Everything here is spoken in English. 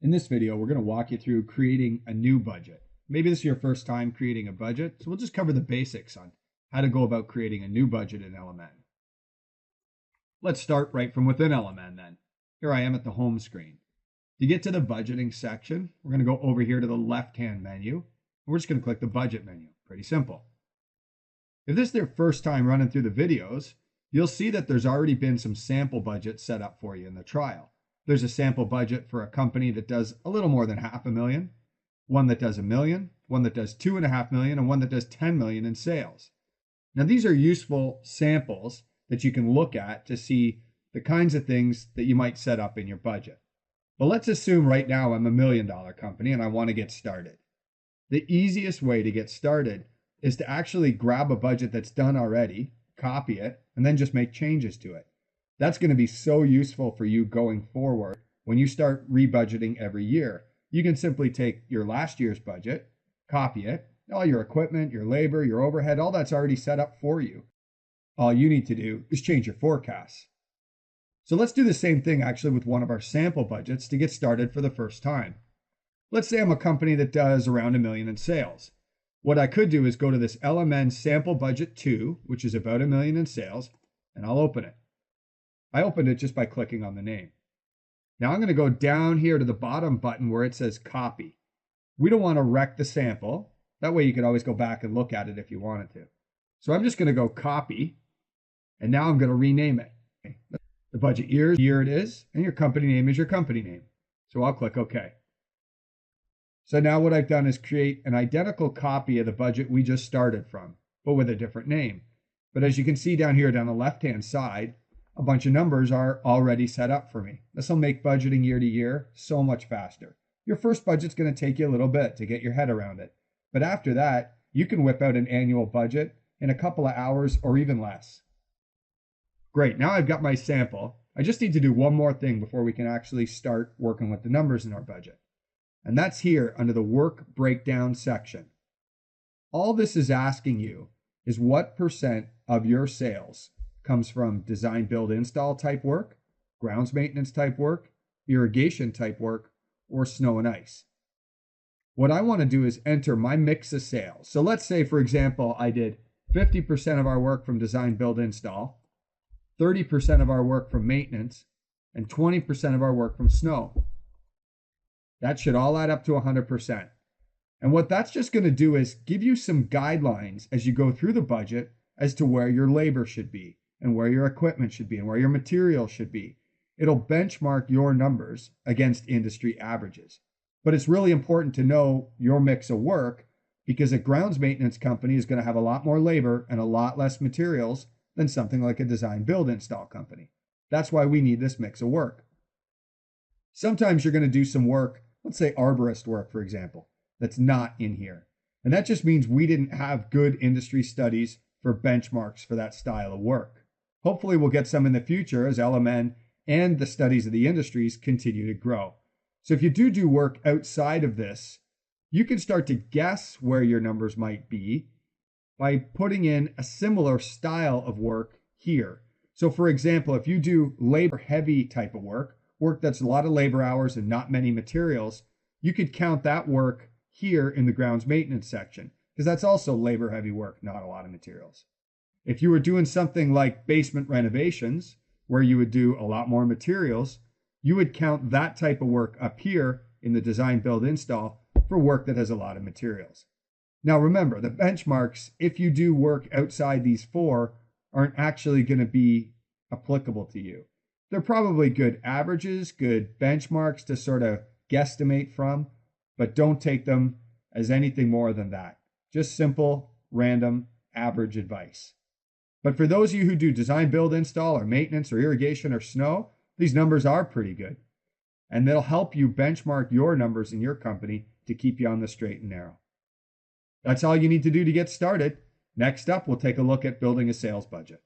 In this video, we're going to walk you through creating a new budget. Maybe this is your first time creating a budget, so we'll just cover the basics on how to go about creating a new budget in LMN. Let's start right from within LMN then. Here I am at the home screen. To get to the budgeting section, we're going to go over here to the left-hand menu, and we're just going to click the budget menu. Pretty simple. If this is their first time running through the videos, you'll see that there's already been some sample budgets set up for you in the trial. There's a sample budget for a company that does a little more than $500,000, one that does $1 million, one that does $2.5 million, and one that does $10 million in sales. Now, these are useful samples that you can look at to see the kinds of things that you might set up in your budget. But let's assume right now I'm $1 million company and I want to get started. The easiest way to get started is to actually grab a budget that's done already, copy it, and then just make changes to it. That's going to be so useful for you going forward when you start rebudgeting every year. You can simply take your last year's budget, copy it, all your equipment, your labor, your overhead, all that's already set up for you. All you need to do is change your forecasts. So let's do the same thing actually with one of our sample budgets to get started for the first time. Let's say I'm a company that does around $1 million in sales. What I could do is go to this LMN sample budget 2, which is about $1 million in sales, and I'll open it. I opened it just by clicking on the name. Now I'm going to go down here to the bottom button where it says copy. We don't want to wreck the sample. That way you can always go back and look at it if you wanted to. So I'm just going to go copy, and now I'm going to rename it. The budget year it is, and your company name is your company name. So I'll click OK. So now what I've done is create an identical copy of the budget we just started from, but with a different name. But as you can see down here down the left-hand side, a bunch of numbers are already set up for me. This will make budgeting year to year so much faster. Your first budget's going to take you a little bit to get your head around it. But after that, you can whip out an annual budget in a couple of hours or even less. Great, now I've got my sample. I just need to do one more thing before we can actually start working with the numbers in our budget. And that's here under the work breakdown section. All this is asking you is what percent of your sales comes from design, build, install type work, grounds maintenance type work, irrigation type work, or snow and ice. What I want to do is enter my mix of sales. So let's say, for example, I did 50% of our work from design, build, install, 30% of our work from maintenance, and 20% of our work from snow. That should all add up to 100%. And what that's just going to do is give you some guidelines as you go through the budget as to where your labor should be, and where your equipment should be, and where your material should be. It'll benchmark your numbers against industry averages. But it's really important to know your mix of work because a grounds maintenance company is going to have a lot more labor and a lot less materials than something like a design build install company. That's why we need this mix of work. Sometimes you're going to do some work, let's say arborist work, for example, that's not in here. And that just means we didn't have good industry studies for benchmarks for that style of work. Hopefully we'll get some in the future as LMN and the studies of the industries continue to grow. So if you do work outside of this, you can start to guess where your numbers might be by putting in a similar style of work here. So for example, if you do labor heavy type of work that's a lot of labor hours and not many materials, you could count that work here in the grounds maintenance section because that's also labor heavy work, not a lot of materials. If you were doing something like basement renovations, where you would do a lot more materials, you would count that type of work up here in the design, build, install for work that has a lot of materials. Now remember, the benchmarks, if you do work outside these four, aren't actually going to be applicable to you. They're probably good averages, good benchmarks to sort of guesstimate from, but don't take them as anything more than that. Just simple, random, average advice. But for those of you who do design, build, install, or maintenance, or irrigation, or snow, these numbers are pretty good. And they'll help you benchmark your numbers in your company to keep you on the straight and narrow. That's all you need to do to get started. Next up, we'll take a look at building a sales budget.